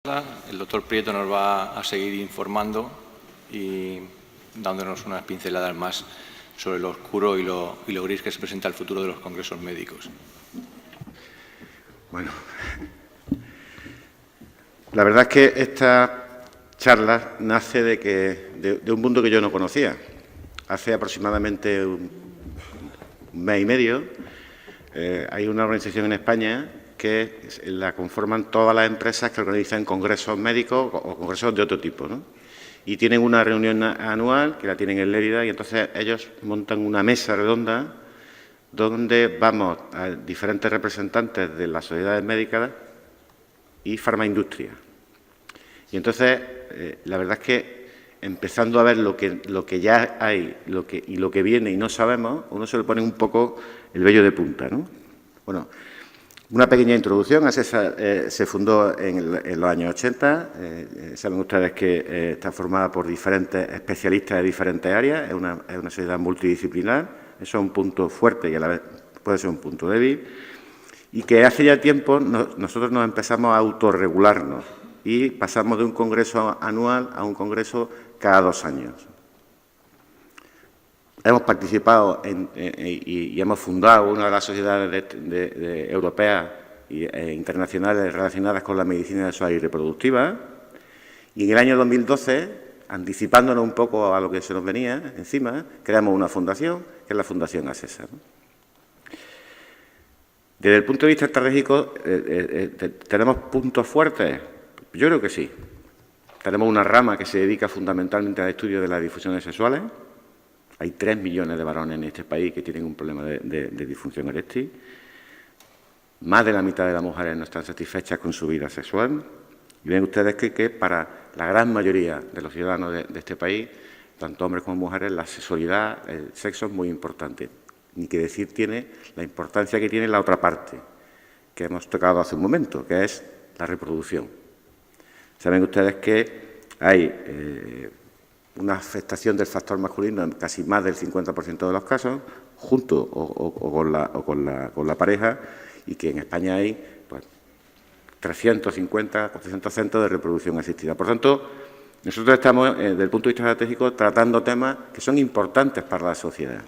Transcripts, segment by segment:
El doctor Prieto nos va a seguir informando y dándonos unas pinceladas más sobre lo oscuro y lo gris que se presenta el futuro de los congresos médicos. Bueno, la verdad es que esta charla nace de un mundo que yo no conocía. Hace aproximadamente un mes y medio hay una organización en España que la conforman todas las empresas que organizan congresos médicos o congresos de otro tipo, ¿no? Y tienen una reunión anual, que la tienen en Lérida, y entonces ellos montan una mesa redonda donde vamos a diferentes representantes de las sociedades médicas y farmaindustria. Y entonces, la verdad es que empezando a ver lo que ya hay y lo que viene y no sabemos, uno se le pone un poco el vello de punta, ¿no? Bueno, una pequeña introducción. ASESA se fundó en los años 80. Saben ustedes que está formada por diferentes especialistas de diferentes áreas. Es una sociedad multidisciplinar. Eso es un punto fuerte y a la vez puede ser un punto débil. Y que hace ya tiempo nosotros nos empezamos a autorregularnos y pasamos de un congreso anual a un congreso cada 2 años. Hemos participado y hemos fundado una de las sociedades europeas e internacionales relacionadas con la medicina sexual y reproductiva. Y en el año 2012, anticipándonos un poco a lo que se nos venía encima, creamos una fundación, que es la Fundación ASESA, ¿no? Desde el punto de vista estratégico, ¿tenemos puntos fuertes? Yo creo que sí. Tenemos una rama que se dedica fundamentalmente al estudio de las disfunciones sexuales. Hay 3 millones de varones en este país que tienen un problema de disfunción eréctil. Más de la mitad de las mujeres no están satisfechas con su vida sexual. Y ven ustedes que para la gran mayoría de los ciudadanos de este país, tanto hombres como mujeres, la sexualidad, el sexo es muy importante. Ni que decir tiene la importancia que tiene la otra parte, que hemos tocado hace un momento, que es la reproducción. Saben ustedes que hay una afectación del factor masculino en casi más del 50% de los casos, junto con la pareja, y que en España hay pues, 350, 400 centros de reproducción asistida. Por tanto, nosotros estamos, desde el punto de vista estratégico, tratando temas que son importantes para la sociedad.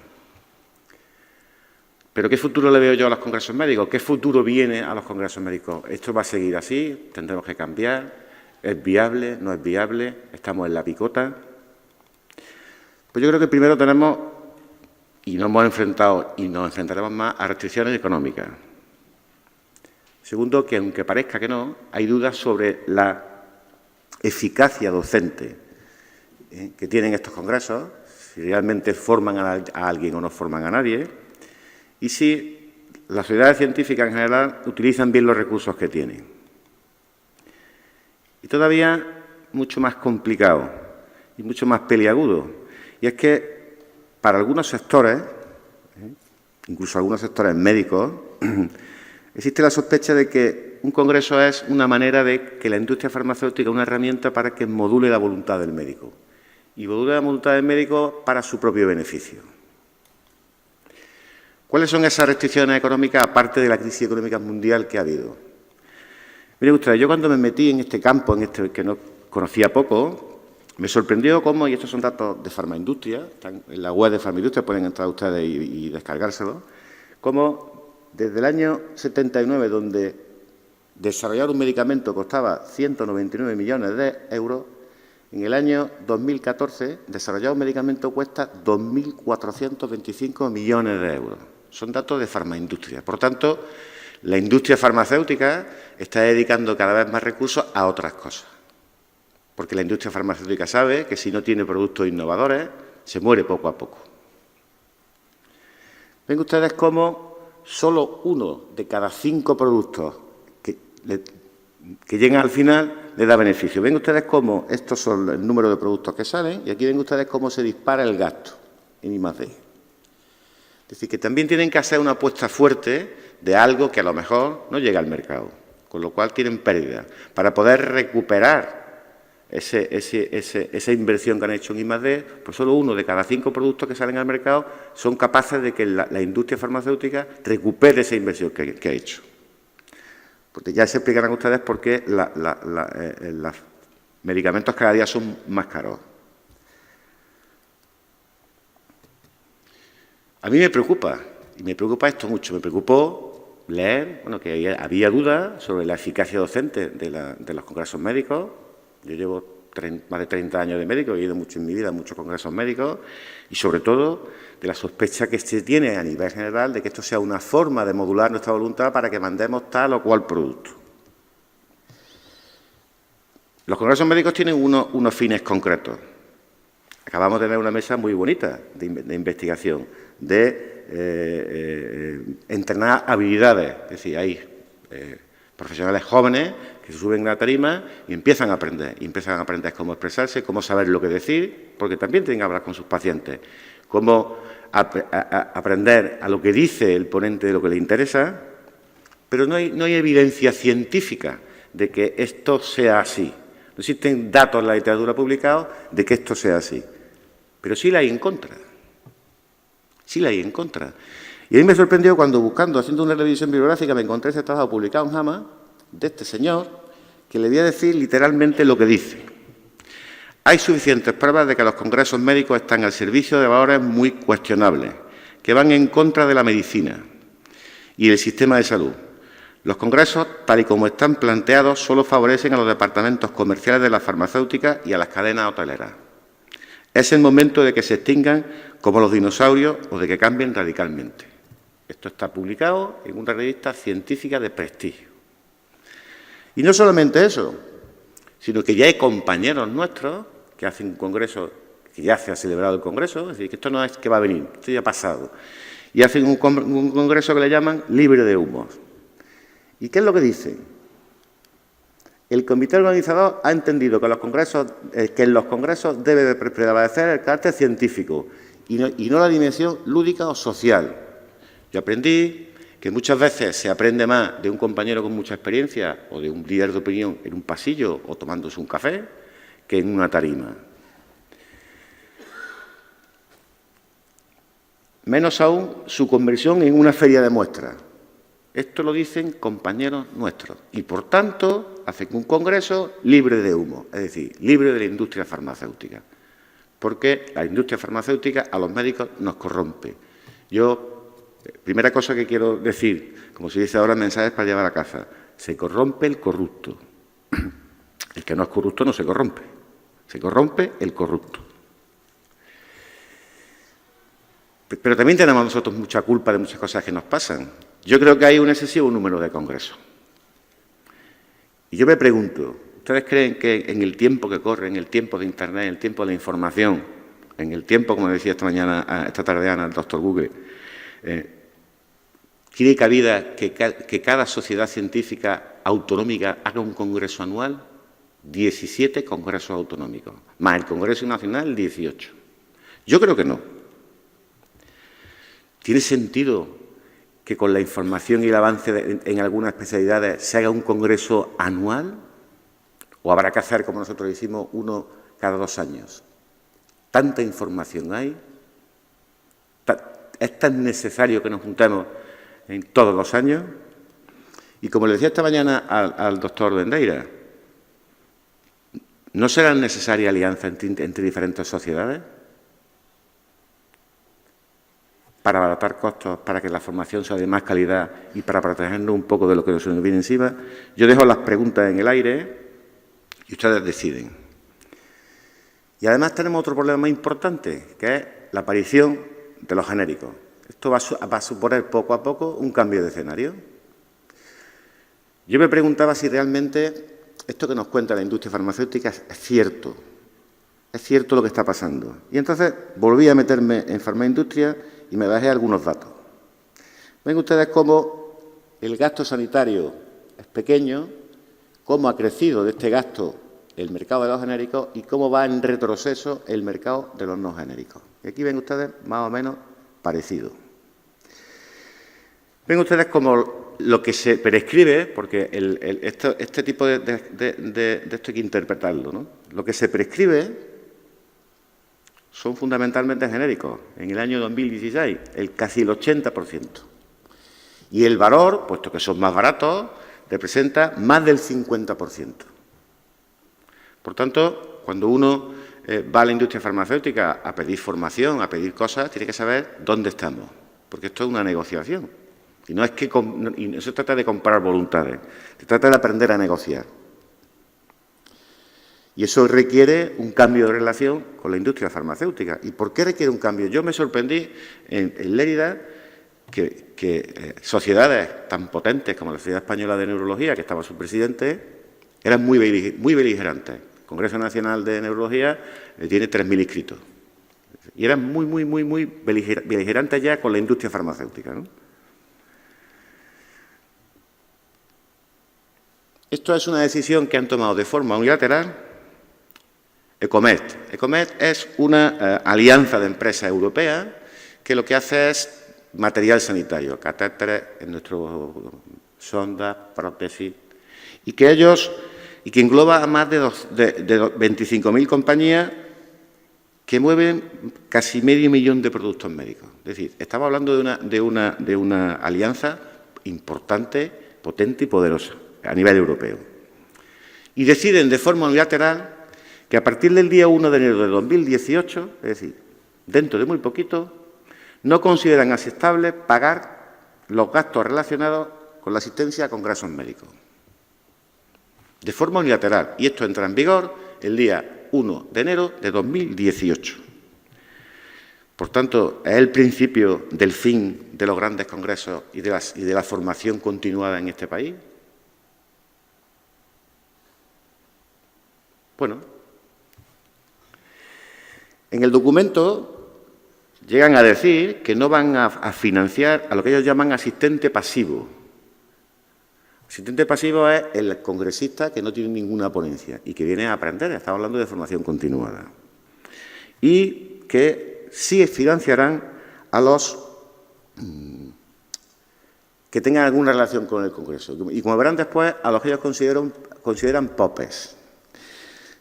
¿Pero qué futuro le veo yo a los congresos médicos? ¿Qué futuro viene a los congresos médicos? ¿Esto va a seguir así? ¿Tendremos que cambiar? ¿Es viable? ¿No es viable? ¿Estamos en la picota? Pues yo creo que primero tenemos, y nos hemos enfrentado y nos enfrentaremos más, a restricciones económicas. Segundo, que aunque parezca que no, hay dudas sobre la eficacia docente que tienen estos congresos, si realmente forman a alguien o no forman a nadie, y si las sociedades científicas en general utilizan bien los recursos que tienen. Y todavía mucho más complicado y mucho más peliagudo. Y es que para algunos sectores, incluso algunos sectores médicos, existe la sospecha de que un congreso es una manera de que la industria farmacéutica, una herramienta para que module la voluntad del médico. Y module la voluntad del médico para su propio beneficio. ¿Cuáles son esas restricciones económicas, aparte de la crisis económica mundial que ha habido? Miren ustedes, yo cuando me metí en este campo, que no conocía poco, me sorprendió cómo, y estos son datos de farmaindustria, están en la web de farmaindustria, pueden entrar ustedes y descargárselo, cómo desde el año 79, donde desarrollar un medicamento costaba 199 millones de euros, en el año 2014 desarrollar un medicamento cuesta 2.425 millones de euros. Son datos de farmaindustria. Por tanto, la industria farmacéutica está dedicando cada vez más recursos a otras cosas. Porque la industria farmacéutica sabe que si no tiene productos innovadores, se muere poco a poco. Ven ustedes cómo solo 1 de cada 5 productos que llegan al final le da beneficio. Ven ustedes cómo estos son el número de productos que salen y aquí ven ustedes cómo se dispara el gasto en I+D. Es decir, que también tienen que hacer una apuesta fuerte de algo que a lo mejor no llega al mercado, con lo cual tienen pérdida. Para poder recuperar esa inversión que han hecho en I+D, pues solo 1 de cada 5 productos que salen al mercado son capaces de que la industria farmacéutica recupere esa inversión que ha hecho. Porque ya se explicarán ustedes por qué los medicamentos cada día son más caros. A mí me preocupa, y me preocupa esto mucho. Me preocupó leer que había dudas sobre la eficacia docente de los congresos médicos. Yo llevo más de 30 años de médico, he ido mucho en mi vida a muchos congresos médicos, y sobre todo de la sospecha que se tiene a nivel general de que esto sea una forma de modular nuestra voluntad para que mandemos tal o cual producto. Los congresos médicos tienen unos fines concretos. Acabamos de ver una mesa muy bonita de investigación, de entrenar habilidades. Es decir, hay profesionales jóvenes que se suben a la tarima y empiezan a aprender. Y empiezan a aprender cómo expresarse, cómo saber lo que decir, porque también tienen que hablar con sus pacientes. Cómo aprender a lo que dice el ponente de lo que le interesa, pero no hay evidencia científica de que esto sea así. No existen datos en la literatura publicados de que esto sea así, pero sí la hay en contra. Sí la hay en contra. Y a mí me sorprendió cuando haciendo una revisión bibliográfica, me encontré ese trabajo publicado en JAMA de este señor, que le voy a decir literalmente lo que dice. Hay suficientes pruebas de que los congresos médicos están al servicio de valores muy cuestionables, que van en contra de la medicina y del sistema de salud. Los congresos, tal y como están planteados, solo favorecen a los departamentos comerciales de las farmacéuticas y a las cadenas hoteleras. Es el momento de que se extingan como los dinosaurios o de que cambien radicalmente. Esto está publicado en una revista científica de prestigio. Y no solamente eso, sino que ya hay compañeros nuestros que hacen un congreso, que ya se ha celebrado el congreso, es decir, que esto no es que va a venir, esto ya ha pasado, y hacen un congreso que le llaman libre de humos. ¿Y qué es lo que dicen? El comité organizador ha entendido que en los congresos debe de prevalecer el carácter científico y no la dimensión lúdica o social. Yo aprendí que muchas veces se aprende más de un compañero con mucha experiencia o de un líder de opinión en un pasillo o tomándose un café que en una tarima. Menos aún su conversión en una feria de muestras. Esto lo dicen compañeros nuestros y, por tanto, hacen un congreso libre de humo, es decir, libre de la industria farmacéutica, porque la industria farmacéutica a los médicos nos corrompe. Primera cosa que quiero decir, como se dice ahora en mensajes para llevar a casa, se corrompe el corrupto. El que no es corrupto no se corrompe el corrupto. Pero también tenemos nosotros mucha culpa de muchas cosas que nos pasan. Yo creo que hay un excesivo número de congresos. Y yo me pregunto, ¿ustedes creen que en el tiempo que corre, en el tiempo de Internet, en el tiempo de la información, en el tiempo, como decía esta tarde Ana, el doctor Google, tiene cabida que cada sociedad científica autonómica haga un congreso anual? 17 congresos autonómicos, más el Congreso Nacional, 18. Yo creo que no. ¿Tiene sentido que con la información y el avance en algunas especialidades se haga un congreso anual? ¿O habrá que hacer, como nosotros hicimos, uno cada 2 años? ¿Tanta información hay? ¿Es tan necesario que nos juntemos en todos los años? Y como le decía esta mañana al doctor Bendeira, ¿no serán necesarias alianzas entre diferentes sociedades para abaratar costos, para que la formación sea de más calidad y para protegernos un poco de lo que se nos viene encima? Yo dejo las preguntas en el aire y ustedes deciden. Y además tenemos otro problema muy importante, que es la aparición de los genéricos. Esto va a suponer poco a poco un cambio de escenario. Yo me preguntaba si realmente esto que nos cuenta la industria farmacéutica es cierto. Es cierto lo que está pasando. Y entonces volví a meterme en farmaindustria y me bajé algunos datos. Ven ustedes cómo el gasto sanitario es pequeño, cómo ha crecido de este gasto el mercado de los genéricos y cómo va en retroceso el mercado de los no genéricos. Y aquí ven ustedes más o menos parecido. Ven ustedes cómo lo que se prescribe, porque este tipo de esto hay que interpretarlo, ¿no? Lo que se prescribe son fundamentalmente genéricos. En el año 2016, casi el 80%. Y el valor, puesto que son más baratos, representa más del 50%. Por tanto, cuando uno va a la industria farmacéutica a pedir formación, a pedir cosas, tiene que saber dónde estamos, porque esto es una negociación. Y no se trata de comprar voluntades, se trata de aprender a negociar. Y eso requiere un cambio de relación con la industria farmacéutica. ¿Y por qué requiere un cambio? Yo me sorprendí en Lérida que sociedades tan potentes como la Sociedad Española de Neurología, que estaba su presidente, eran muy beligerantes. El Congreso Nacional de Neurología tiene 3.000 inscritos. Y eran muy beligerantes ya con la industria farmacéutica, ¿no? Esto es una decisión que han tomado de forma unilateral Ecomet. Ecomet es una alianza de empresas europeas que lo que hace es material sanitario, catéteres, sondas, prótesis, y que engloba a más de 25.000 compañías que mueven casi medio millón de productos médicos. Es decir, estamos hablando de una alianza importante, potente y poderosa a nivel europeo. Y deciden de forma unilateral que a partir del día 1 de enero de 2018, es decir, dentro de muy poquito, no consideran aceptable pagar los gastos relacionados con la asistencia a congresos médicos. De forma unilateral. Y esto entra en vigor el día 1 de enero de 2018. Por tanto, es el principio del fin de los grandes congresos y de la formación continuada en este país. Bueno, en el documento llegan a decir que no van a financiar a lo que ellos llaman asistente pasivo. Asistente pasivo es el congresista que no tiene ninguna ponencia y que viene a aprender. Estamos hablando de formación continuada. Y que sí financiarán a los que tengan alguna relación con el Congreso. Y como verán después, a los que ellos consideran popes.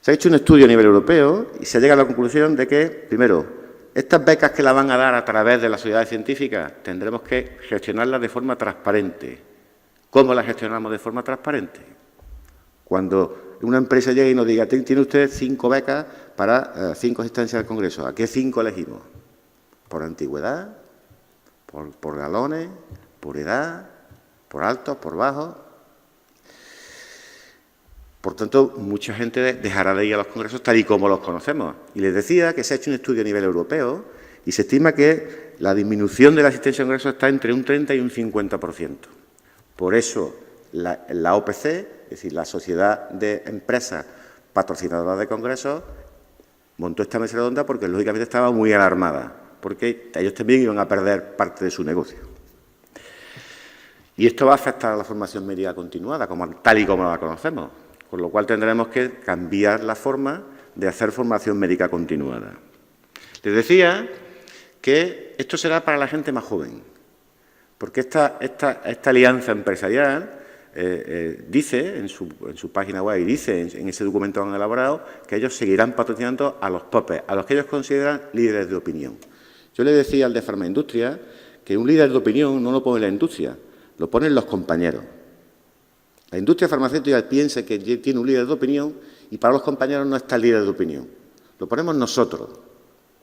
Se ha hecho un estudio a nivel europeo y se llega a la conclusión de que, primero, estas becas que la van a dar a través de las sociedades científicas tendremos que gestionarlas de forma transparente. ¿Cómo las gestionamos de forma transparente? Cuando una empresa llega y nos diga, tiene usted 5 becas para 5 asistencias al Congreso, ¿a qué 5 elegimos? ¿Por antigüedad? ¿Por galones? ¿Por edad? ¿Por altos? ¿Por bajos? Por tanto, mucha gente dejará de ir a los congresos tal y como los conocemos. Y les decía que se ha hecho un estudio a nivel europeo y se estima que la disminución de la asistencia a congresos está entre un 30 y un 50%. Por eso, la OPC, es decir, la Sociedad de Empresas Patrocinadoras de Congresos, montó esta mesa redonda porque, lógicamente, estaba muy alarmada, porque ellos también iban a perder parte de su negocio. Y esto va a afectar a la formación médica continuada, tal y como la conocemos. Con lo cual tendremos que cambiar la forma de hacer formación médica continuada. Les decía que esto será para la gente más joven, porque esta alianza empresarial dice en su página web y dice en ese documento que han elaborado que ellos seguirán patrocinando a los popes, a los que ellos consideran líderes de opinión. Yo le decía al de Farmaindustria que un líder de opinión no lo pone la industria, lo ponen los compañeros. La industria farmacéutica piensa que tiene un líder de opinión y para los compañeros no está el líder de opinión. Lo ponemos nosotros,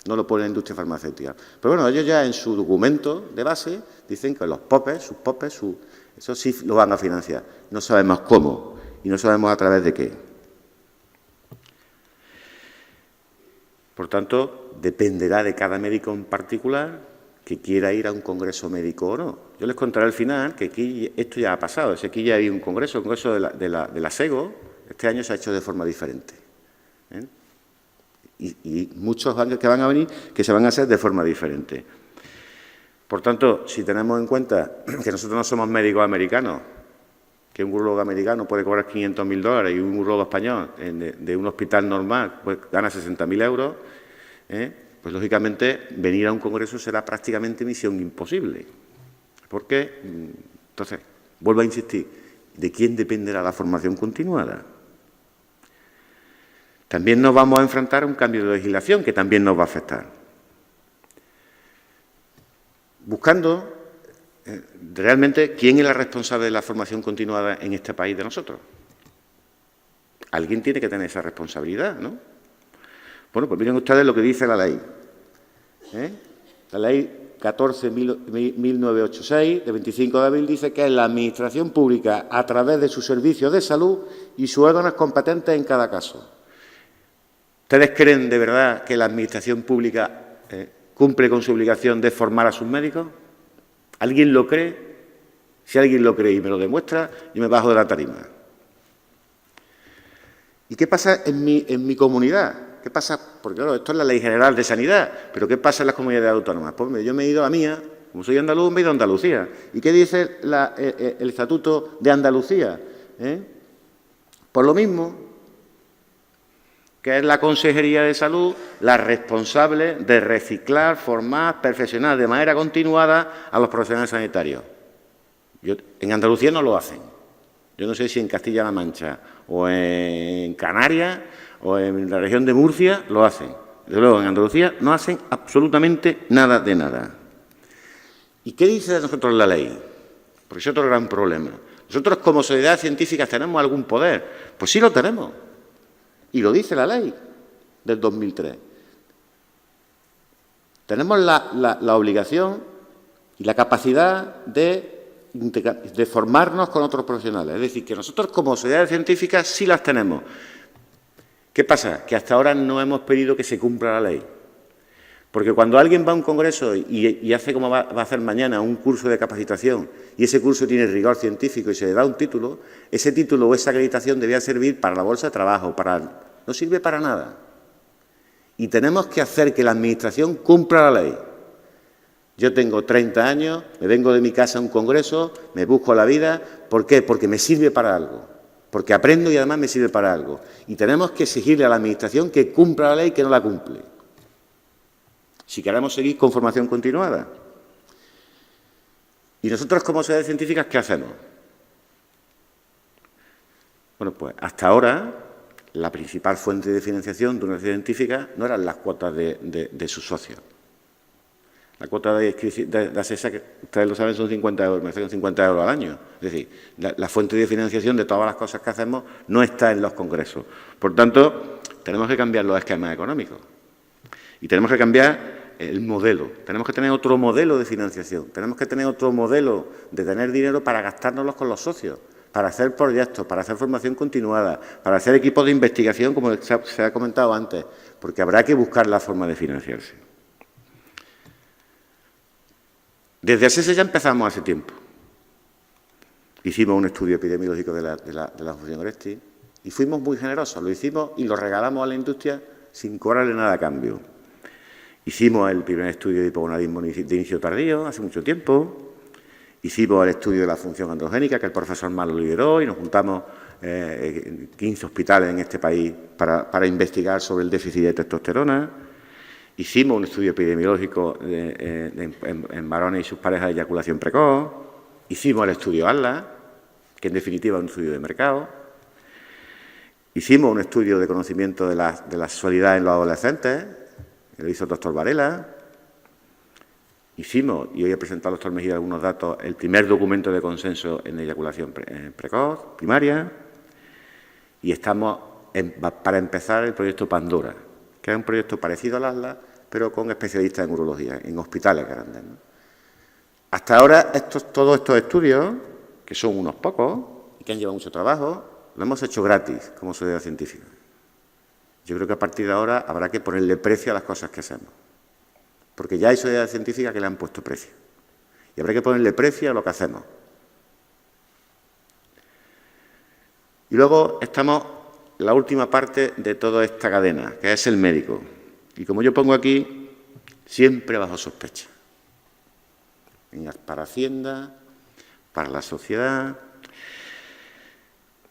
no lo pone la industria farmacéutica. Pero bueno, ellos ya en su documento de base dicen que los popes, eso sí lo van a financiar. No sabemos cómo y no sabemos a través de qué. Por tanto, dependerá de cada médico en particular que quiera ir a un congreso médico o no. Yo les contaré al final que aquí esto ya ha pasado. Aquí ya hay un congreso, el congreso de la SEGO, este año se ha hecho de forma diferente. Y muchos años que van a venir que se van a hacer de forma diferente. Por tanto, si tenemos en cuenta que nosotros no somos médicos americanos, que un urologo americano puede cobrar $500.000 y un urologo español de un hospital normal pues gana 60.000 euros, pues lógicamente venir a un congreso será prácticamente misión imposible. Porque, entonces, vuelvo a insistir, ¿de quién dependerá la formación continuada? También nos vamos a enfrentar a un cambio de legislación que también nos va a afectar. Buscando realmente, ¿quién es la responsable de la formación continuada en este país de nosotros? Alguien tiene que tener esa responsabilidad, ¿no? Bueno, pues miren ustedes lo que dice la ley. La ley 14.986, de 25 de abril, dice que es la Administración Pública, a través de sus servicios de salud y sus órganos competentes en cada caso. ¿Ustedes creen de verdad que la Administración Pública cumple con su obligación de formar a sus médicos? ¿Alguien lo cree? Si alguien lo cree y me lo demuestra, yo me bajo de la tarima. ¿Y qué pasa en mi comunidad? ¿Qué pasa? Porque claro, esto es la Ley General de Sanidad, pero ¿qué pasa en las comunidades autónomas? Pues yo me he ido a la mía, como soy andaluz, me he ido a Andalucía. ¿Y qué dice el Estatuto de Andalucía? Por lo mismo, que es la Consejería de Salud la responsable de reciclar, formar, perfeccionar de manera continuada a los profesionales sanitarios. En Andalucía no lo hacen. Yo no sé si en Castilla-La Mancha o en Canarias o en la región de Murcia lo hacen. Desde luego, en Andalucía no hacen absolutamente nada de nada. ¿Y qué dice de nosotros la ley? Porque es otro gran problema. ¿Nosotros como sociedad científica tenemos algún poder? Pues sí lo tenemos. Y lo dice la ley del 2003. Tenemos la obligación y la capacidad de formarnos con otros profesionales. Es decir, que nosotros como sociedades científicas sí las tenemos. ¿Qué pasa? Que hasta ahora no hemos pedido que se cumpla la ley. Porque cuando alguien va a un congreso y hace como va a hacer mañana un curso de capacitación y ese curso tiene rigor científico y se le da un título, ese título o esa acreditación debía servir para la bolsa de trabajo, no sirve para nada. Y tenemos que hacer que la Administración cumpla la ley. Yo tengo 30 años, me vengo de mi casa a un congreso, me busco la vida. ¿Por qué? Porque me sirve para algo. Porque aprendo y además me sirve para algo. Y tenemos que exigirle a la Administración que cumpla la ley y que no la cumple. Si queremos seguir con formación continuada. ¿Y nosotros como sociedades científicas qué hacemos? Bueno, pues hasta ahora la principal fuente de financiación de una sociedad científica no eran las cuotas de sus socios. La cuota de ASESA, que ustedes lo saben, son 50 euros, me sacan 50 euros al año. Es decir, la fuente de financiación de todas las cosas que hacemos no está en los congresos. Por tanto, tenemos que cambiar los esquemas económicos. Y tenemos que cambiar el modelo. Tenemos que tener otro modelo de financiación. Tenemos que tener otro modelo de tener dinero para gastárnoslos con los socios, para hacer proyectos, para hacer formación continuada, para hacer equipos de investigación, como se ha comentado antes, porque habrá que buscar la forma de financiarse. Desde ASESA ya empezamos hace tiempo. Hicimos un estudio epidemiológico de la Fundación Oresti y fuimos muy generosos. Lo hicimos y lo regalamos a la industria sin cobrarle nada a cambio. Hicimos el primer estudio de hipogonadismo de inicio tardío hace mucho tiempo. Hicimos el estudio de la función androgénica, que el profesor Malo lideró, y nos juntamos 15 hospitales en este país para investigar sobre el déficit de testosterona. Hicimos un estudio epidemiológico en varones y sus parejas de eyaculación precoz. Hicimos el estudio ATLAS, que en definitiva es un estudio de mercado. Hicimos un estudio de conocimiento de la sexualidad en los adolescentes, que lo hizo el doctor Varela. Hicimos, y hoy ha presentado el doctor Mejía algunos datos, el primer documento de consenso en eyaculación precoz, primaria. Y estamos para empezar el proyecto Pandora, que es un proyecto parecido al ATLAS, pero con especialistas en urología, en hospitales grandes, ¿no? Hasta ahora, todos estos estudios, que son unos pocos y que han llevado mucho trabajo, lo hemos hecho gratis como sociedad científica. Yo creo que a partir de ahora habrá que ponerle precio a las cosas que hacemos, porque ya hay sociedades científicas que le han puesto precio. Y habrá que ponerle precio a lo que hacemos. Y luego estamos en la última parte de toda esta cadena, que es el médico. Y como yo pongo aquí, siempre bajo sospecha. Para Hacienda, para la sociedad.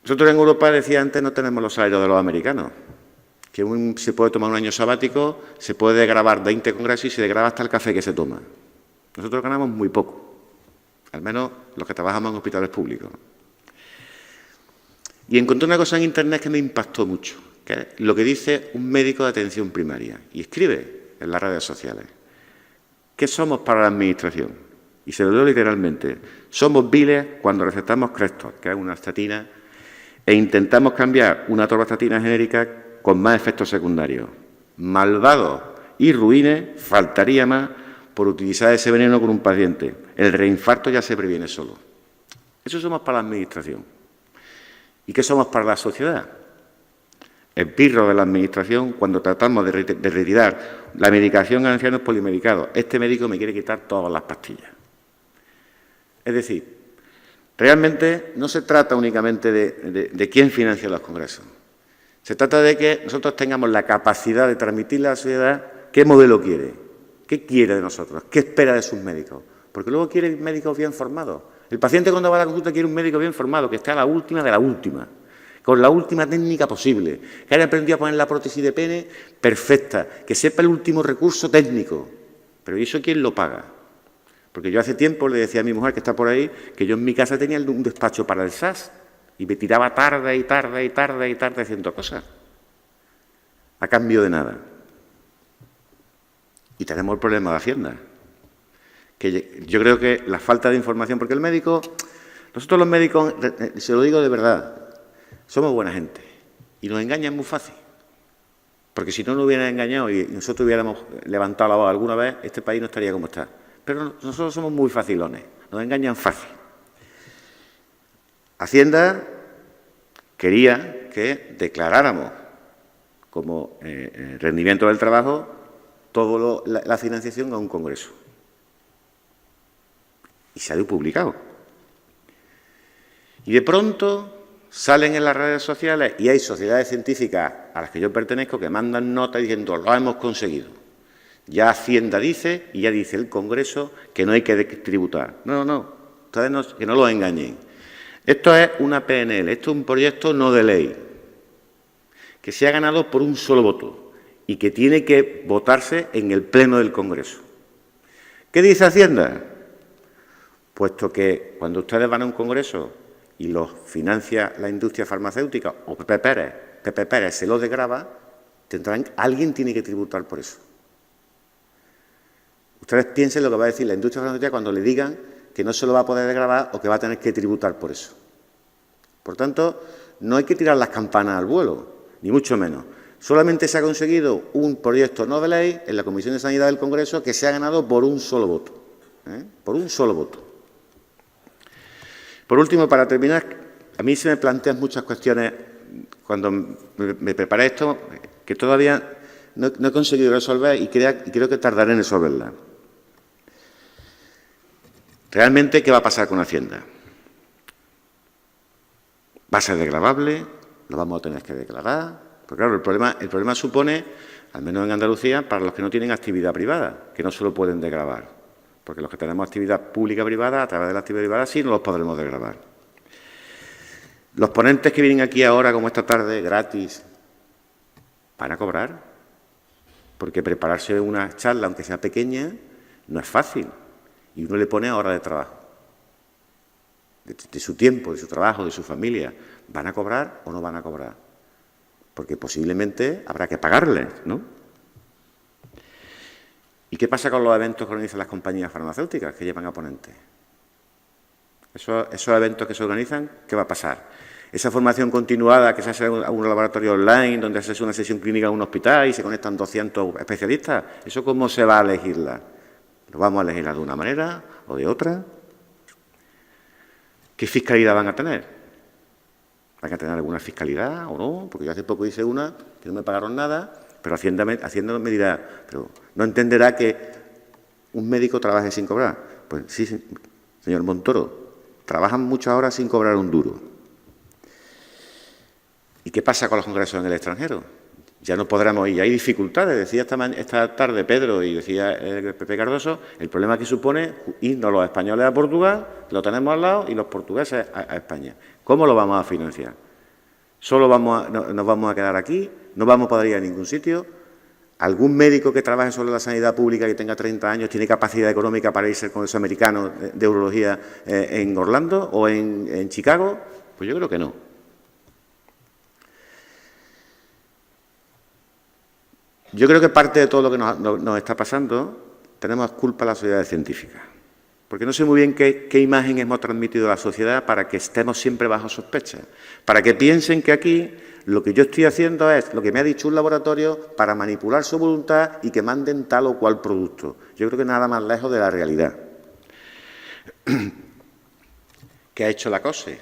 Nosotros en Europa, decía antes, no tenemos los salarios de los americanos. Que se puede tomar un año sabático, se puede grabar 20 congresos y se graba hasta el café que se toma. Nosotros ganamos muy poco, al menos los que trabajamos en hospitales públicos. Y encontré una cosa en Internet que me impactó mucho, que es lo que dice un médico de atención primaria, y escribe en las redes sociales. ¿Qué somos para la Administración? y se lo leo literalmente, somos viles cuando recetamos Crestor, que es una estatina, e intentamos cambiar una atorvastatina genérica con más efectos secundarios. Malvados y ruines, faltaría más por utilizar ese veneno con un paciente. El reinfarto ya se previene solo. Eso somos para la Administración. ¿Y qué somos para la sociedad? El pirro de la Administración cuando tratamos de retirar la medicación a ancianos polimedicados. Este médico me quiere quitar todas las pastillas. Es decir, realmente no se trata únicamente de quién financia los congresos. Se trata de que nosotros tengamos la capacidad de transmitirle a la sociedad qué modelo quiere, qué quiere de nosotros, qué espera de sus médicos. Porque luego quiere médicos bien formados. El paciente cuando va a la consulta quiere un médico bien formado, que esté a la última de la última, con la última técnica posible, que haya aprendido a poner la prótesis de pene perfecta, que sepa el último recurso técnico. Pero ¿y eso quién lo paga? Porque yo hace tiempo le decía a mi mujer, que está por ahí, que yo en mi casa tenía un despacho para el SAS y me tiraba tarde y tarde y tarde y tarde haciendo cosas, a cambio de nada. Y tenemos el problema de Hacienda, que yo creo que la falta de información, porque el médico, nosotros los médicos, se lo digo de verdad, somos buena gente y nos engañan muy fácil. Porque si no nos hubieran engañado y nosotros hubiéramos levantado la voz alguna vez, este país no estaría como está. Pero nosotros somos muy facilones, nos engañan fácil. Hacienda quería que declaráramos como rendimiento del trabajo toda la financiación a un congreso. Y se ha publicado. Y de pronto salen en las redes sociales y hay sociedades científicas a las que yo pertenezco que mandan notas diciendo lo hemos conseguido. Ya Hacienda dice y ya dice el Congreso que no hay que tributar. No, ustedes que no los engañen. Esto es una PNL, esto es un proyecto no de ley, que se ha ganado por un solo voto y que tiene que votarse en el Pleno del Congreso. ¿Qué dice Hacienda? Puesto que cuando ustedes van a un congreso y los financia la industria farmacéutica o Pepe Pérez se los desgrava, alguien tiene que tributar por eso. Ustedes piensen lo que va a decir la industria farmacéutica cuando le digan que no se lo va a poder desgravar o que va a tener que tributar por eso. Por tanto, no hay que tirar las campanas al vuelo, ni mucho menos. Solamente se ha conseguido un proyecto no de ley en la Comisión de Sanidad del Congreso que se ha ganado por un solo voto. Por un solo voto. Por último, para terminar, a mí se me plantean muchas cuestiones cuando me preparé esto que todavía no he conseguido resolver y creo que tardaré en resolverlas. ¿Realmente qué va a pasar con Hacienda? ¿Va a ser desgravable? ¿Lo vamos a tener que declarar? Porque claro, el problema supone, al menos en Andalucía, para los que no tienen actividad privada, que no se lo pueden desgravar. Porque los que tenemos actividad pública-privada, a través de la actividad privada, sí no los podremos desgravar. Los ponentes que vienen aquí ahora, como esta tarde, gratis, ¿van a cobrar? Porque prepararse una charla, aunque sea pequeña, no es fácil. Y uno le pone horas de trabajo. De su tiempo, de su trabajo, de su familia. ¿Van a cobrar o no van a cobrar? Porque posiblemente habrá que pagarles, ¿no? ¿Y qué pasa con los eventos que organizan las compañías farmacéuticas que llevan a ponentes? Esos eventos que se organizan, ¿qué va a pasar? Esa formación continuada que se hace en un laboratorio online, donde se hace una sesión clínica en un hospital y se conectan 200 especialistas, ¿eso cómo se va a elegirla? ¿Lo vamos a elegirla de una manera o de otra? ¿Qué fiscalidad van a tener? ¿Van a tener alguna fiscalidad o no? Porque yo hace poco hice una que no me pagaron nada, pero Hacienda me dirá, pero no entenderá que un médico trabaje sin cobrar. Pues sí, señor Montoro, trabajan muchas horas sin cobrar un duro. ¿Y qué pasa con los congresos en el extranjero? Ya no podremos ir, hay dificultades. Decía esta tarde Pedro y decía el Pepe Cardoso, el problema que supone irnos los españoles a Portugal, lo tenemos al lado, y los portugueses a España. ¿Cómo lo vamos a financiar? ¿Solo nos vamos a quedar aquí? ¿No vamos a poder ir a ningún sitio? ¿Algún médico que trabaje sobre la sanidad pública que tenga 30 años tiene capacidad económica para irse al Congreso Americano de Urología en Orlando o en Chicago? Pues yo creo que no. Yo creo que parte de todo lo que nos está pasando tenemos culpa a las sociedades científicas. Porque no sé muy bien qué imagen hemos transmitido a la sociedad para que estemos siempre bajo sospecha. Para que piensen que aquí lo que yo estoy haciendo es lo que me ha dicho un laboratorio para manipular su voluntad y que manden tal o cual producto. Yo creo que nada más lejos de la realidad. ¿Qué ha hecho la COSE?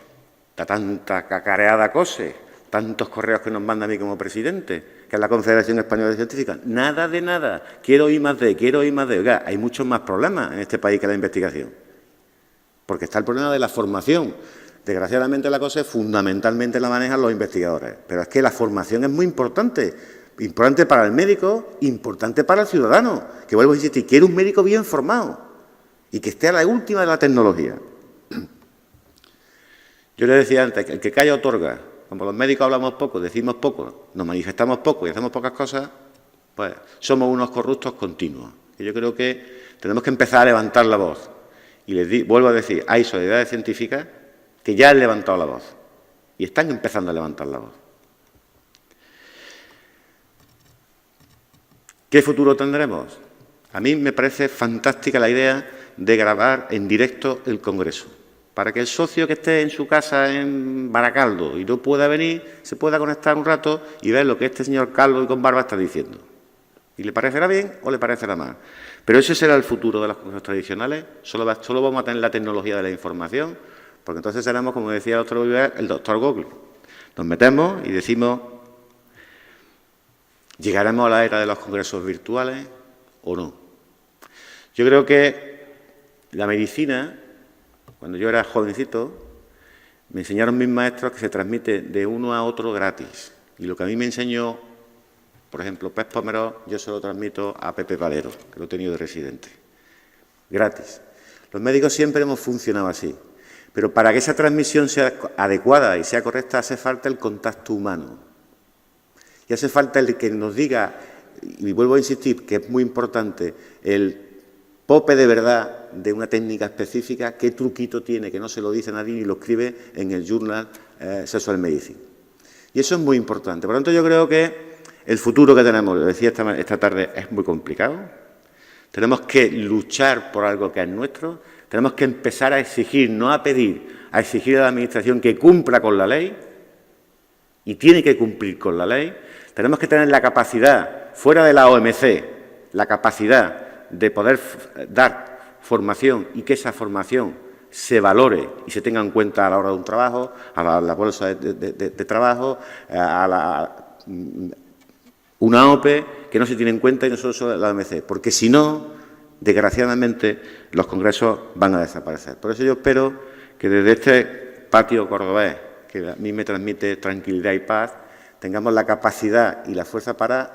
Tanta cacareada COSE, tantos correos que nos manda a mí como presidente, que es la Confederación Española de Científicas. Nada de nada. Quiero I+D, quiero I+D. Oiga, hay muchos más problemas en este país que la investigación. Porque está el problema de la formación. Desgraciadamente la COSE fundamentalmente la manejan los investigadores. Pero es que la formación es muy importante. Importante para el médico, importante para el ciudadano. Que vuelvo a insistir, quiero un médico bien formado y que esté a la última de la tecnología. Yo le decía antes que el que calla otorga. Como los médicos hablamos poco, decimos poco, nos manifestamos poco y hacemos pocas cosas, pues somos unos corruptos continuos. Y yo creo que tenemos que empezar a levantar la voz. Y les vuelvo a decir, hay sociedades científicas que ya han levantado la voz y están empezando a levantar la voz. ¿Qué futuro tendremos? A mí me parece fantástica la idea de grabar en directo el Congreso, para que el socio que esté en su casa en Baracaldo y no pueda venir, se pueda conectar un rato y ver lo que este señor calvo y con barba está diciendo. Y le parecerá bien o le parecerá mal. Pero ese será el futuro de los congresos tradicionales. Solo vamos a tener la tecnología de la información, porque entonces seremos, como decía el doctor Google. Nos metemos y decimos, ¿llegaremos a la era de los congresos virtuales o no? Yo creo que la medicina, cuando yo era jovencito, me enseñaron mis maestros que se transmite de uno a otro gratis. Y lo que a mí me enseñó, por ejemplo, Pep Pomerós, yo se lo transmito a Pepe Valero, que lo he tenido de residente. Gratis. Los médicos siempre hemos funcionado así. Pero para que esa transmisión sea adecuada y sea correcta, hace falta el contacto humano. Y hace falta el que nos diga, y vuelvo a insistir, que es muy importante, el pope de verdad de una técnica específica, qué truquito tiene, que no se lo dice nadie ni lo escribe en el Journal Sexual Medicine. Y eso es muy importante. Por lo tanto, yo creo que el futuro que tenemos, lo decía esta tarde, es muy complicado. Tenemos que luchar por algo que es nuestro. Tenemos que empezar a exigir, no a pedir, a exigir a la Administración que cumpla con la ley, y tiene que cumplir con la ley. Tenemos que tener la capacidad, fuera de la OMC, la capacidad de poder dar formación y que esa formación se valore y se tenga en cuenta a la hora de un trabajo, a la bolsa de trabajo, a una OPE que no se tiene en cuenta y no solo la OMC, porque si no, desgraciadamente, los congresos van a desaparecer. Por eso yo espero que desde este patio cordobés, que a mí me transmite tranquilidad y paz, tengamos la capacidad y la fuerza para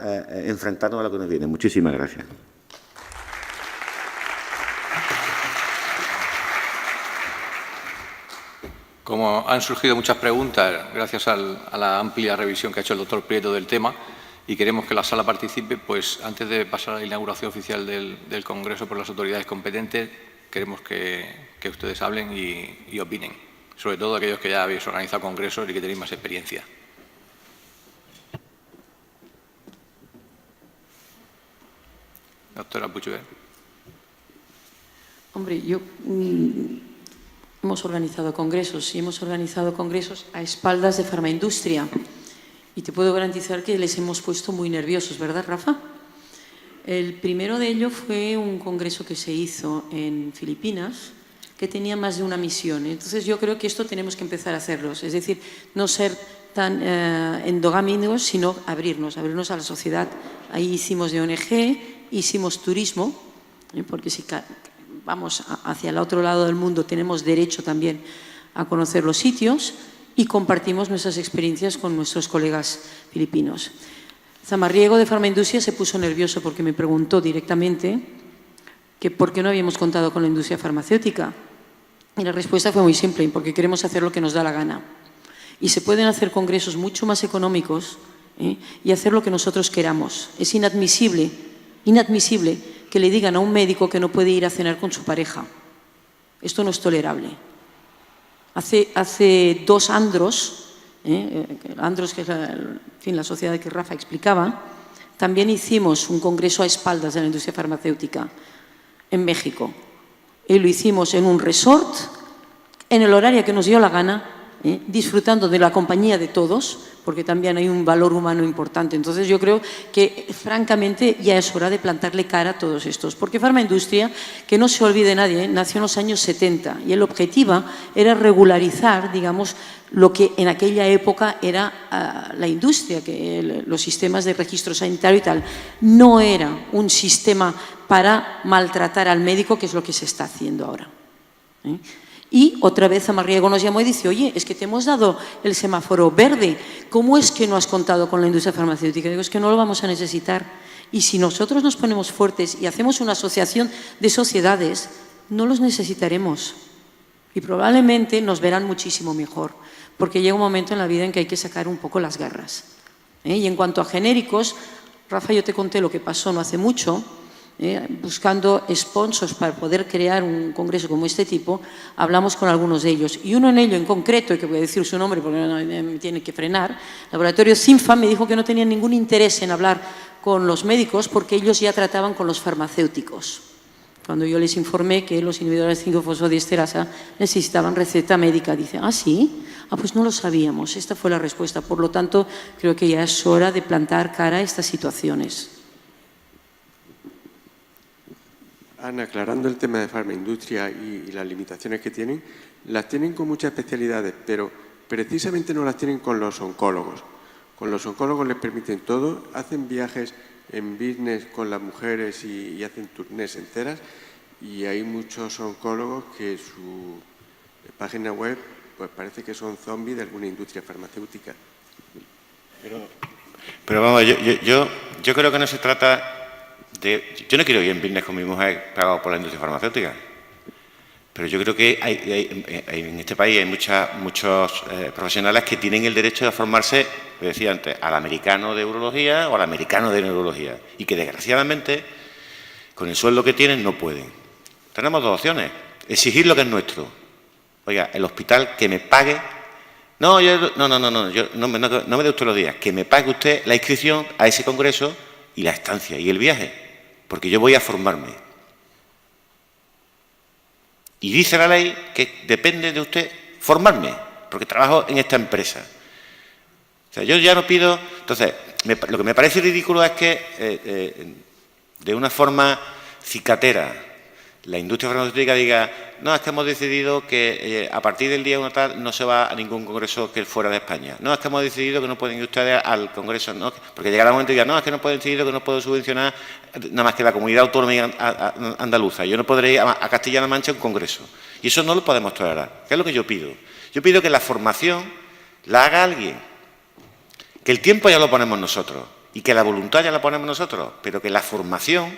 enfrentarnos a lo que nos viene. Muchísimas gracias. Como han surgido muchas preguntas, gracias a la amplia revisión que ha hecho el doctor Prieto del tema, y queremos que la sala participe, pues antes de pasar a la inauguración oficial del Congreso por las autoridades competentes, queremos que ustedes hablen y opinen, sobre todo aquellos que ya habéis organizado congresos y que tenéis más experiencia. Doctora Puigvert. Hombre, hemos organizado congresos y hemos organizado congresos a espaldas de farmaindustria. Y te puedo garantizar que les hemos puesto muy nerviosos, ¿verdad, Rafa? El primero de ellos fue un congreso que se hizo en Filipinas, que tenía más de una misión. Entonces, yo creo que esto tenemos que empezar a hacerlos. Es decir, no ser tan endogámicos, sino abrirnos a la sociedad. Ahí hicimos de ONG, hicimos turismo, porque si vamos hacia el otro lado del mundo tenemos derecho también a conocer los sitios, y compartimos nuestras experiencias con nuestros colegas filipinos. Zamarriego de Farmaindustria se puso nervioso porque me preguntó directamente que por qué no habíamos contado con la industria farmacéutica. Y la respuesta fue muy simple, porque queremos hacer lo que nos da la gana. Y se pueden hacer congresos mucho más económicos y hacer lo que nosotros queramos. Es inadmisible que le digan a un médico que no puede ir a cenar con su pareja. Esto no es tolerable. Hace dos andros, andros que es la sociedad que Rafa explicaba, también hicimos un congreso a espaldas de la industria farmacéutica en México. y lo hicimos en un resort, en el horario que nos dio la gana, disfrutando de la compañía de todos, porque también hay un valor humano importante. Entonces yo creo que francamente ya es hora de plantarle cara a todos estos, porque Farmaindustria, que no se olvide nadie, nació en los años 70 y el objetivo era regularizar, digamos, lo que en aquella época era la industria, que los sistemas de registro sanitario y tal. No era un sistema para maltratar al médico, que es lo que se está haciendo ahora. Y otra vez Amarriego nos llamó y dice, oye, es que te hemos dado el semáforo verde, ¿cómo es que no has contado con la industria farmacéutica? Digo, es que no lo vamos a necesitar. Y si nosotros nos ponemos fuertes y hacemos una asociación de sociedades, no los necesitaremos. Y probablemente nos verán muchísimo mejor, porque llega un momento en la vida en que hay que sacar un poco las garras. Y en cuanto a genéricos, Rafa, yo te conté lo que pasó no hace mucho, buscando sponsors para poder crear un congreso como este tipo, hablamos con algunos de ellos. Y uno en ello en concreto, y que voy a decir su nombre porque me tiene que frenar, Laboratorio Sinfa, me dijo que no tenían ningún interés en hablar con los médicos porque ellos ya trataban con los farmacéuticos. Cuando yo les informé que los inhibidores de 5-fosfodiesterasa necesitaban receta médica, dice, ¿ah, sí? Ah, pues no lo sabíamos. Esta fue la respuesta. Por lo tanto, creo que ya es hora de plantar cara a estas situaciones. Ana, aclarando el tema de farmaindustria y las limitaciones que tienen, las tienen con muchas especialidades, pero precisamente no las tienen con los oncólogos. Con los oncólogos les permiten todo, hacen viajes en business con las mujeres y hacen turnés enteras, y hay muchos oncólogos que su página web pues parece que son zombies de alguna industria farmacéutica. Pero vamos, yo creo que no se trata yo no quiero ir en business con mi mujer pagado por la industria farmacéutica, pero yo creo que en este país hay muchos profesionales que tienen el derecho de formarse, como decía antes, al americano de urología o al americano de neurología, y que desgraciadamente con el sueldo que tienen no pueden. Tenemos dos opciones: exigir lo que es nuestro. Oiga, el hospital que me pague. No me dé usted los días, que me pague usted la inscripción a ese congreso y la estancia y el viaje, porque yo voy a formarme. Y dice la ley que depende de usted formarme, porque trabajo en esta empresa. O sea, yo ya no pido. Entonces, lo que me parece ridículo es que de una forma cicatera la industria farmacéutica diga, no, es que hemos decidido que a partir del día 1 tal no se va a ningún congreso que fuera de España. No, es que hemos decidido que no pueden ir ustedes al congreso, ¿no? Porque llegará un momento y digan, no, es que no pueden decidir que no puedo subvencionar nada más que la comunidad autónoma andaluza. Yo no podré ir a Castilla-La Mancha a un congreso. Y eso no lo podemos tolerar. ¿Qué es lo que yo pido? Yo pido que la formación la haga alguien, que el tiempo ya lo ponemos nosotros y que la voluntad ya la ponemos nosotros, pero que la formación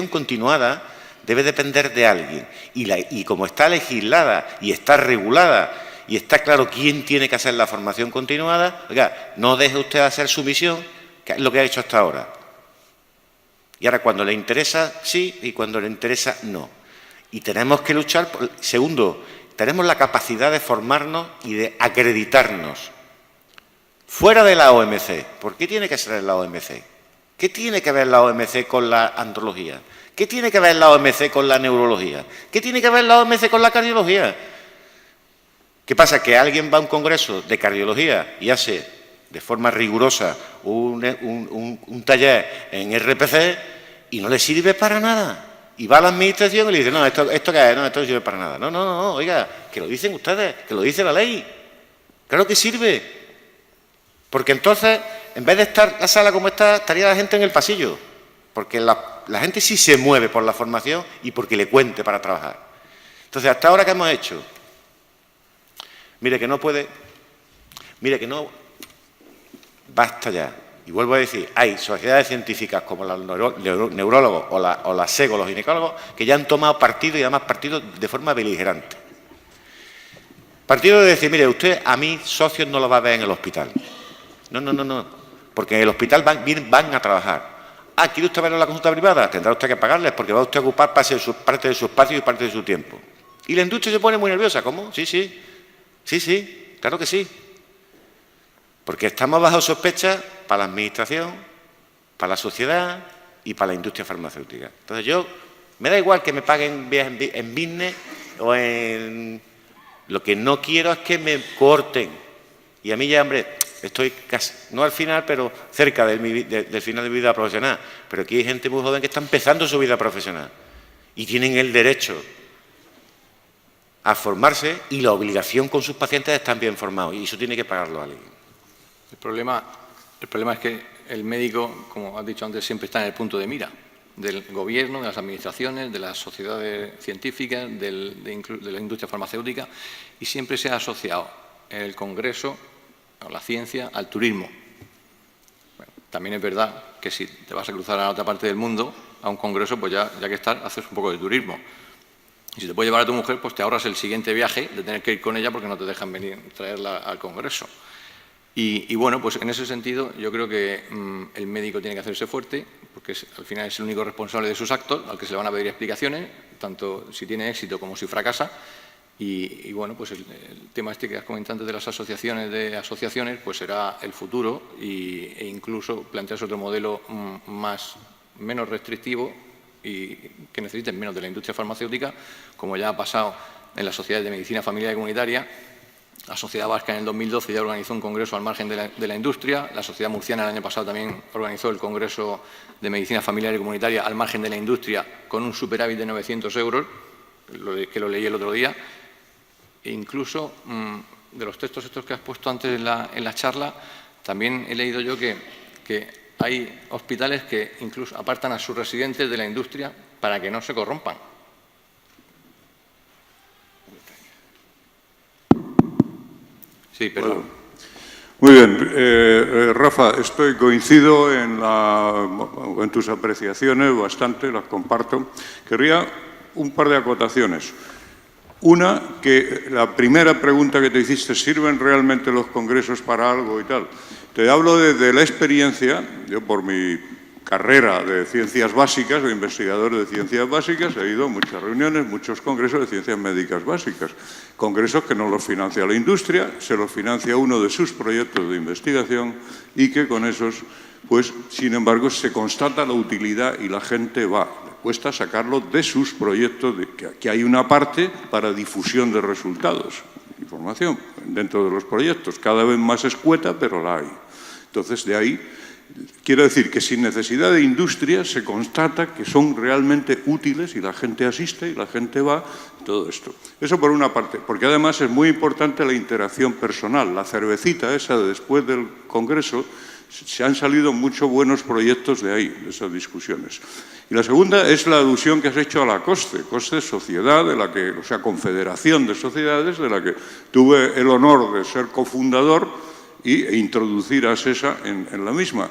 continuada debe depender de alguien. Y como está legislada y está regulada y está claro quién tiene que hacer la formación continuada, oiga, no deje usted de hacer su misión, que es lo que ha hecho hasta ahora. Y ahora cuando le interesa, sí, y cuando le interesa, no. Y tenemos que luchar. Segundo, tenemos la capacidad de formarnos y de acreditarnos. Fuera de la OMC. ¿Por qué tiene que ser en la OMC? ¿Qué tiene que ver la OMC con la andrología? ¿Qué tiene que ver la OMC con la neurología? ¿Qué tiene que ver la OMC con la cardiología? ¿Qué pasa? Que alguien va a un congreso de cardiología y hace de forma rigurosa un taller en RPC y no le sirve para nada. Y va a la administración y le dice, no, ¿esto qué es? No, esto no sirve para nada. No, oiga, que lo dicen ustedes, que lo dice la ley. Claro que sirve. Porque entonces, en vez de estar la sala como está, estaría la gente en el pasillo. Porque la gente sí se mueve por la formación y porque le cuente para trabajar. Entonces, hasta ahora, ¿qué hemos hecho? Mire que no puede, mire que no, basta ya. Y vuelvo a decir, hay sociedades científicas como los neurólogos o la SEGO, los ginecólogos, que ya han tomado partido y además partido de forma beligerante. Partido de decir, mire, usted a mí socios no lo va a ver en el hospital. No, porque en el hospital van a trabajar. Ah, ¿quiere usted ver la consulta privada? Tendrá usted que pagarles porque va usted a ocupar parte de su espacio y parte de su tiempo. Y la industria se pone muy nerviosa. ¿Cómo? Sí, claro que sí. Porque estamos bajo sospecha para la administración, para la sociedad y para la industria farmacéutica. Entonces yo Me da igual que me paguen en business o en... Lo que no quiero es que me corten. Y a mí ya, hombre, estoy casi, no al final, pero cerca del final de mi vida profesional. Pero aquí hay gente muy joven que está empezando su vida profesional y tienen el derecho a formarse y la obligación con sus pacientes de estar bien formados. Y eso tiene que pagarlo alguien. El problema es que el médico, como has dicho antes, siempre está en el punto de mira del gobierno, de las administraciones, de las sociedades científicas, de la industria farmacéutica, y siempre se ha asociado el Congreso o la ciencia al turismo. Bueno, también es verdad que si te vas a cruzar a la otra parte del mundo, a un congreso, pues ya que estás, haces un poco de turismo. Y si te puedes llevar a tu mujer, pues te ahorras el siguiente viaje de tener que ir con ella porque no te dejan venir, traerla al congreso. Y bueno, pues en ese sentido yo creo que el médico tiene que hacerse fuerte porque al final es el único responsable de sus actos, al que se le van a pedir explicaciones, tanto si tiene éxito como si fracasa. Y bueno, pues el tema este que has comentado antes de las asociaciones, pues será el futuro e incluso plantearse otro modelo menos restrictivo y que necesiten menos de la industria farmacéutica, como ya ha pasado en las sociedades de medicina familiar y comunitaria. La Sociedad Vasca en el 2012 ya organizó un congreso al margen de la industria. La Sociedad Murciana el año pasado también organizó el Congreso de Medicina Familiar y Comunitaria al margen de la industria con un superávit de 900 euros, que lo leí el otro día. E incluso de los textos estos que has puesto antes en la charla, también he leído yo que hay hospitales que incluso apartan a sus residentes de la industria para que no se corrompan. Sí, perdón. Muy bien. Rafa, coincido en tus apreciaciones bastante, las comparto. Querría un par de acotaciones. Una, que la primera pregunta que te hiciste, ¿sirven realmente los congresos para algo y tal? Te hablo de la experiencia, yo por mi carrera de ciencias básicas, de investigador de ciencias básicas, he ido a muchas reuniones, muchos congresos de ciencias médicas básicas. Congresos que no los financia la industria, se los financia uno de sus proyectos de investigación y que con esos, pues, sin embargo, se constata la utilidad y la gente va. Le cuesta sacarlo de sus proyectos, que hay una parte para difusión de resultados, información dentro de los proyectos, cada vez más escueta, pero la hay. Entonces, de ahí, quiero decir que sin necesidad de industria se constata que son realmente útiles y la gente asiste y la gente va, todo esto. Eso por una parte, porque además es muy importante la interacción personal. La cervecita esa de después del congreso, se han salido muchos buenos proyectos de ahí, de esas discusiones. Y la segunda es la alusión que has hecho a la COSCE. COSCE es sociedad, o sea, confederación de sociedades, de la que tuve el honor de ser cofundador e introducir a SESA en la misma.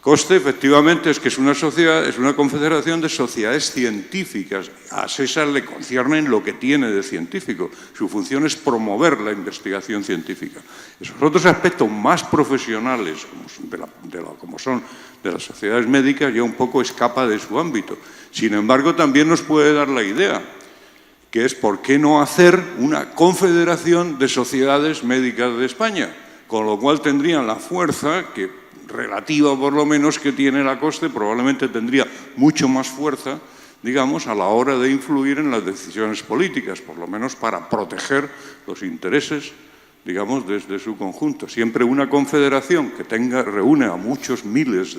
COSCE, efectivamente, es que es una sociedad, es una confederación de sociedades científicas. A SESA le concierne lo que tiene de científico. Su función es promover la científica. Esos otros aspectos más profesionales, como son de las sociedades médicas, ya un poco escapa de su ámbito. Sin embargo, también nos puede dar la idea, que es por qué no hacer una confederación de sociedades médicas de España, con lo cual tendrían la fuerza relativa por lo menos que tiene la COSCE, probablemente tendría mucho más fuerza, digamos, a la hora de influir en las decisiones políticas, por lo menos para proteger los intereses, digamos, desde su conjunto. Siempre una confederación que reúne a muchos miles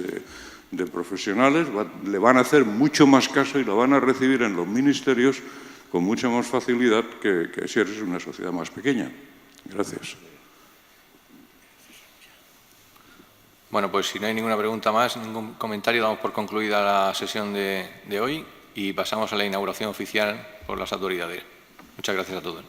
de profesionales, le van a hacer mucho más caso y la van a recibir en los ministerios con mucha más facilidad que si eres una sociedad más pequeña. Gracias. Bueno, pues si no hay ninguna pregunta más, ningún comentario, damos por concluida la sesión de hoy y pasamos a la inauguración oficial por las autoridades. Muchas gracias a todos.